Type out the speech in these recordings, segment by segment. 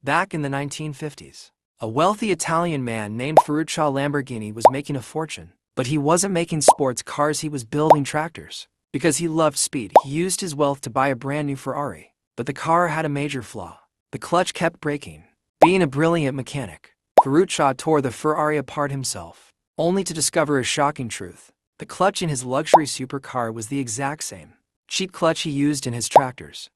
Back in the 1950s, a wealthy Italian man named Ferruccio Lamborghini was making a fortune, but he wasn't making sports cars, he was building tractors. Because he loved speed, he used his wealth to buy a brand new Ferrari. But the car had a major flaw. The clutch kept breaking. Being a brilliant mechanic, Ferruccio tore the Ferrari apart himself, only to discover a shocking truth. The clutch in his luxury supercar was the exact same cheap clutch he used in his tractors.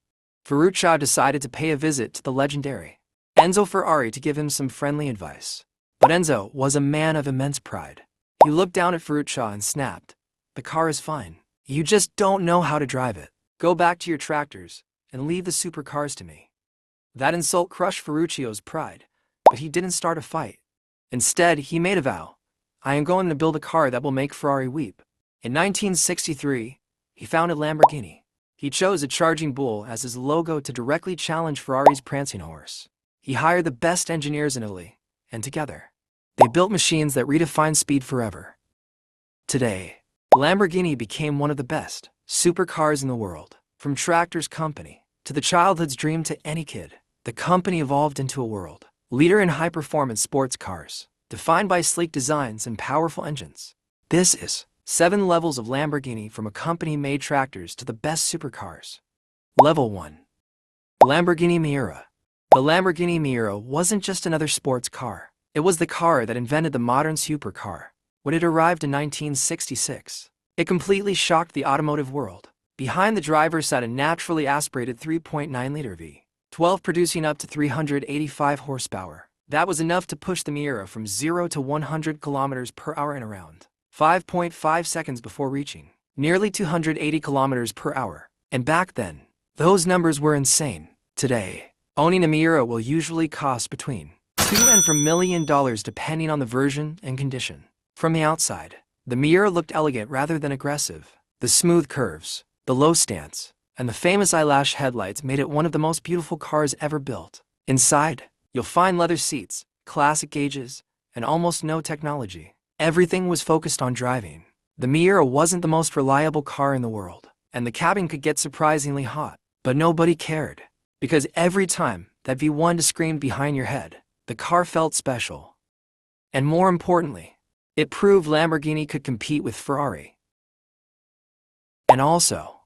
Ferruccio decided to pay a visit to the legendary Enzo Ferrari to give him some friendly advice. But Enzo was a man of immense pride. He looked down at Ferruccio and snapped, "The car is fine. You just don't know how to drive it. Go back to your tractors and leave the supercars to me." That insult crushed Ferruccio's pride, but he didn't start a fight. Instead, he made a vow. "I am going to build a car that will make Ferrari weep." In 1963, he founded Lamborghini. He chose a charging bull as his logo to directly challenge Ferrari's prancing horse. He hired the best engineers in Italy, and together, they built machines that redefined speed forever. Today, Lamborghini became one of the best supercars in the world. From tractors company to the childhood's dream to any kid, the company evolved into a world leader in high-performance sports cars, defined by sleek designs and powerful engines. This is 7 levels of Lamborghini, from a company-made tractors to the best supercars. Level 1. Lamborghini Miura. The Lamborghini Miura wasn't just another sports car. It was the car that invented the modern supercar. When it arrived in 1966, it completely shocked the automotive world. Behind the driver sat a naturally aspirated 3.9-liter V12, producing up to 385 horsepower. That was enough to push the Miura from 0 to 100 kilometers per hour in around 5.5 seconds before reaching nearly 280 kilometers per hour. And back then, those numbers were insane. Today, owning a Miura will usually cost between $2 and $4 million depending on the version and condition. From the outside, the Miura looked elegant rather than aggressive. The smooth curves, the low stance, and the famous eyelash headlights made it one of the most beautiful cars ever built. Inside, you'll find leather seats, classic gauges, and almost no technology. Everything was focused on driving. The Miura wasn't the most reliable car in the world, and the cabin could get surprisingly hot. But nobody cared, because every time that V1 screamed behind your head, the car felt special. And more importantly, it proved Lamborghini could compete with Ferrari. And also,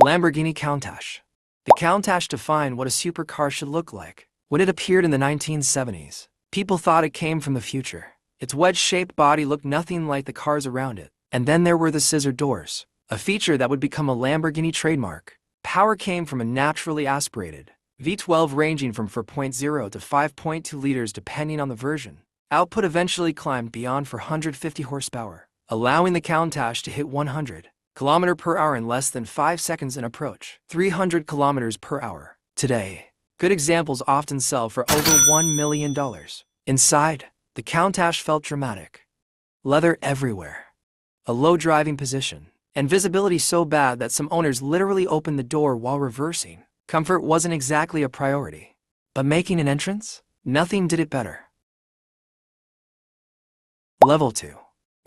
Lamborghini Countach. The Countach defined what a supercar should look like. When it appeared in the 1970s, people thought it came from the future. Its wedge-shaped body looked nothing like the cars around it. And then there were the scissor doors, a feature that would become a Lamborghini trademark. Power came from a naturally aspirated V12 ranging from 4.0 to 5.2 liters depending on the version. Output eventually climbed beyond 450 horsepower, allowing the Countach to hit 100 km per hour in less than 5 seconds and approach 300 km per hour. Today, good examples often sell for over $1 million. Inside, the Countach felt dramatic. Leather everywhere, a low driving position, and visibility so bad that some owners literally opened the door while reversing. Comfort wasn't exactly a priority, but making an entrance? Nothing did it better. Level 2.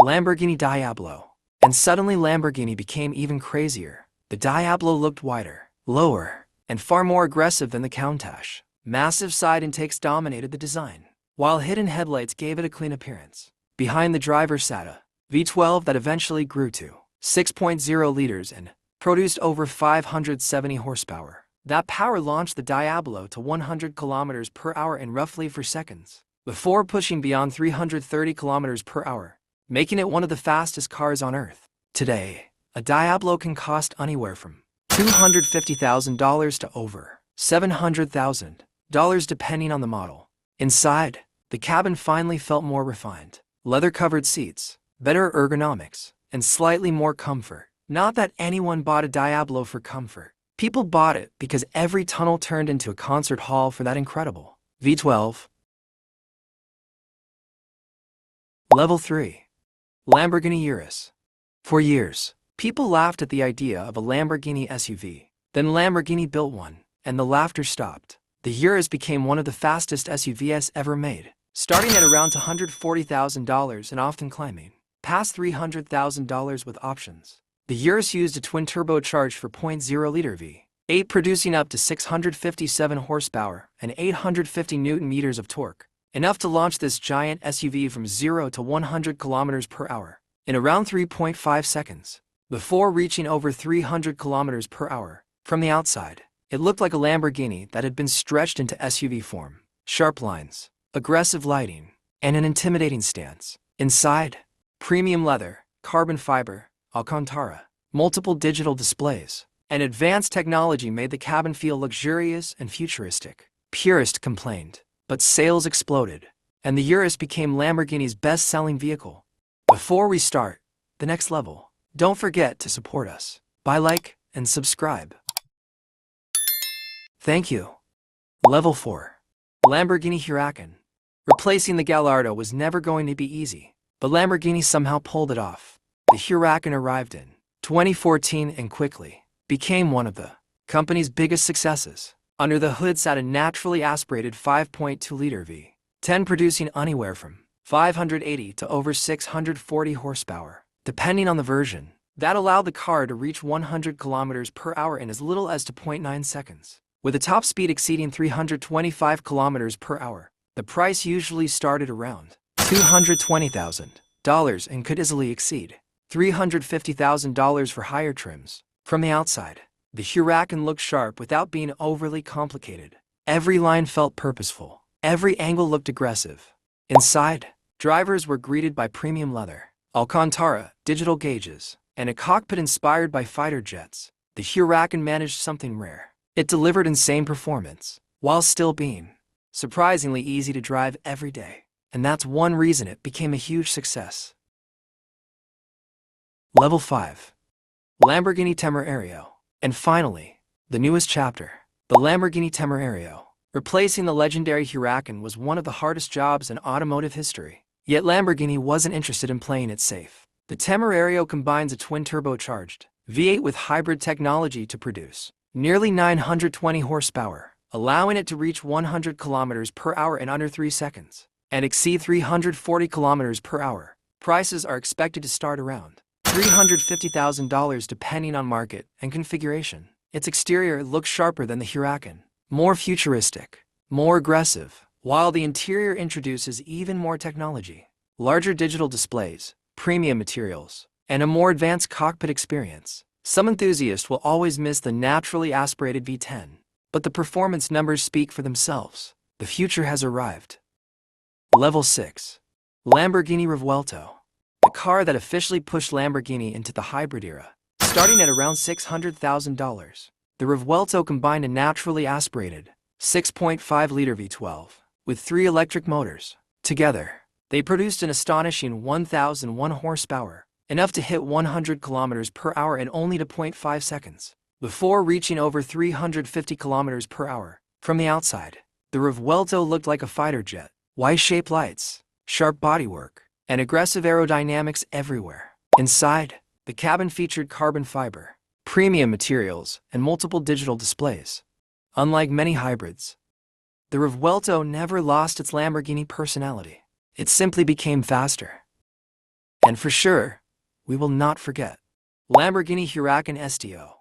Lamborghini Diablo. And suddenly Lamborghini became even crazier. The Diablo looked wider, lower, and far more aggressive than the Countach. Massive side intakes dominated the design, while hidden headlights gave it a clean appearance. Behind the driver sat a V12 that eventually grew to 6.0 liters and produced over 570 horsepower. That power launched the Diablo to 100 kilometers per hour in roughly 4 seconds, before pushing beyond 330 kilometers per hour, making it one of the fastest cars on Earth. Today, a Diablo can cost anywhere from $250,000 to over $700,000 depending on the model. Inside, the cabin finally felt more refined. Leather-covered seats, better ergonomics, and slightly more comfort. Not that anyone bought a Diablo for comfort. People bought it because every tunnel turned into a concert hall for that incredible V12. Level 3. Lamborghini Urus. For years, people laughed at the idea of a Lamborghini SUV. Then Lamborghini built one, and the laughter stopped. The Urus became one of the fastest SUVs ever made, starting at around $140,000 and often climbing past $300,000 with options. The Urus used a twin-turbocharged 4.0-liter 8 producing up to 657 horsepower and 850 newton meters of torque, enough to launch this giant SUV from 0 to 100 kilometers per hour in around 3.5 seconds, before reaching over 300 kilometers per hour. From the outside, it looked like a Lamborghini that had been stretched into SUV form. Sharp lines, aggressive lighting, and an intimidating stance. Inside, premium leather, carbon fiber, Alcantara, multiple digital displays, and advanced technology made the cabin feel luxurious and futuristic. Purists complained, but sales exploded, and the Urus became Lamborghini's best-selling vehicle. Before we start the next level, don't forget to support us by like and subscribe. Thank you. Level 4. Lamborghini Huracan. Replacing the Gallardo was never going to be easy, but Lamborghini somehow pulled it off. The Huracan arrived in 2014 and quickly became one of the company's biggest successes. Under the hood sat a naturally aspirated 5.2-liter V10 producing anywhere from 580 to over 640 horsepower, depending on the version. That allowed the car to reach 100 kilometers per hour in as little as 2.9 seconds. With a top speed exceeding 325 kilometers per hour, the price usually started around $220,000 and could easily exceed $350,000 for higher trims. From the outside, the Huracan looked sharp without being overly complicated. Every line felt purposeful. Every angle looked aggressive. Inside, drivers were greeted by premium leather, Alcantara, digital gauges, and a cockpit inspired by fighter jets. The Huracan managed something rare. It delivered insane performance, while still being surprisingly easy to drive every day. And that's one reason it became a huge success. Level 5. Lamborghini Temerario. And finally, the newest chapter, the Lamborghini Temerario. Replacing the legendary Huracan was one of the hardest jobs in automotive history. Yet Lamborghini wasn't interested in playing it safe. The Temerario combines a twin-turbocharged V8 with hybrid technology to produce nearly 920 horsepower, allowing it to reach 100 kilometers per hour in under 3 seconds and exceed 340 kilometers per hour. Prices are expected to start around $350,000 depending on market and configuration. Its exterior looks sharper than the Huracan, more futuristic, more aggressive, while the interior introduces even more technology, larger digital displays, premium materials, and a more advanced cockpit experience. Some enthusiasts will always miss the naturally aspirated V10, but the performance numbers speak for themselves. The future has arrived. Level 6. Lamborghini Revuelto. The car that officially pushed Lamborghini into the hybrid era. Starting at around $600,000, the Revuelto combined a naturally aspirated 6.5-liter V12 with 3 electric motors. Together, they produced an astonishing 1,001 horsepower, enough to hit 100 kilometers per hour in only 2.5 seconds, before reaching over 350 kilometers per hour. From the outside, the Revuelto looked like a fighter jet. Y-shaped lights, sharp bodywork, and aggressive aerodynamics everywhere. Inside, the cabin featured carbon fiber, premium materials, and multiple digital displays. Unlike many hybrids, the Revuelto never lost its Lamborghini personality. It simply became faster. And for sure, we will not forget Lamborghini Huracan STO.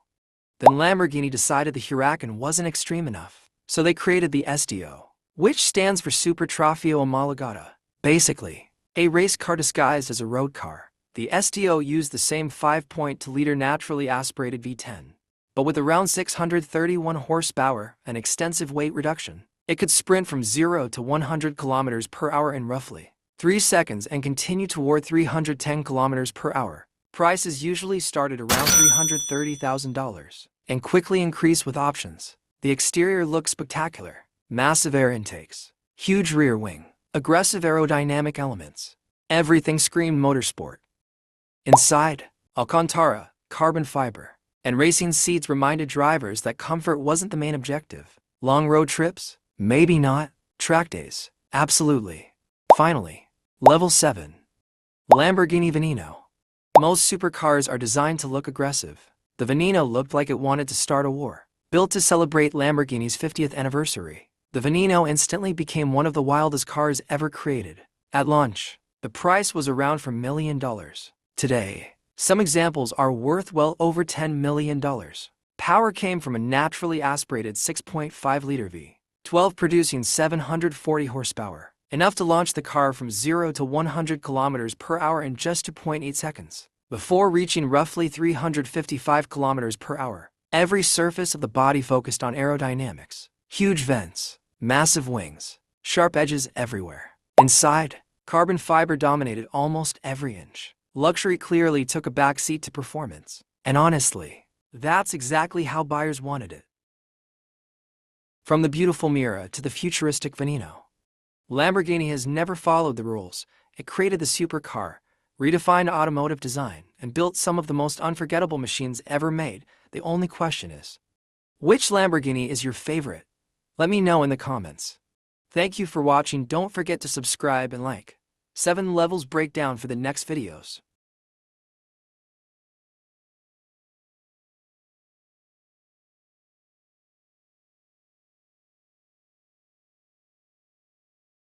Then Lamborghini decided the Huracan wasn't extreme enough, so they created the STO, which stands for Super Trofeo Omologata. Basically, a race car disguised as a road car. The STO used the same 5.2-liter naturally aspirated V10, but with around 631 horsepower and extensive weight reduction. It could sprint from 0 to 100 kilometers per hour in roughly 3 seconds and continue toward 310 kilometers per hour. Prices usually started around $330,000 and quickly increased with options. The exterior looks spectacular. Massive air intakes, huge rear wing, aggressive aerodynamic elements. Everything screamed motorsport. Inside, Alcantara, carbon fiber, and racing seats reminded drivers that comfort wasn't the main objective. Long road trips? Maybe not. Track days? Absolutely. Finally, Level 7. Lamborghini Veneno. Most supercars are designed to look aggressive. The Veneno looked like it wanted to start a war. Built to celebrate Lamborghini's 50th anniversary, the Veneno instantly became one of the wildest cars ever created. At launch, the price was around $4 million. Today, some examples are worth well over $10 million. Power came from a naturally aspirated 6.5-liter V12 producing 740 horsepower, enough to launch the car from 0 to 100 kilometers per hour in just 2.8 seconds. Before reaching roughly 355 kilometers per hour, every surface of the body focused on aerodynamics. Huge vents, massive wings, sharp edges everywhere. Inside, carbon fiber dominated almost every inch. Luxury clearly took a backseat to performance. And honestly, that's exactly how buyers wanted it. From the beautiful Mira to the futuristic Veneno, Lamborghini has never followed the rules. It created the supercar, redefined automotive design, and built some of the most unforgettable machines ever made. The only question is, which Lamborghini is your favorite? Let me know in the comments. Thank you for watching. Don't forget to subscribe and like. 7 levels breakdown for the next videos.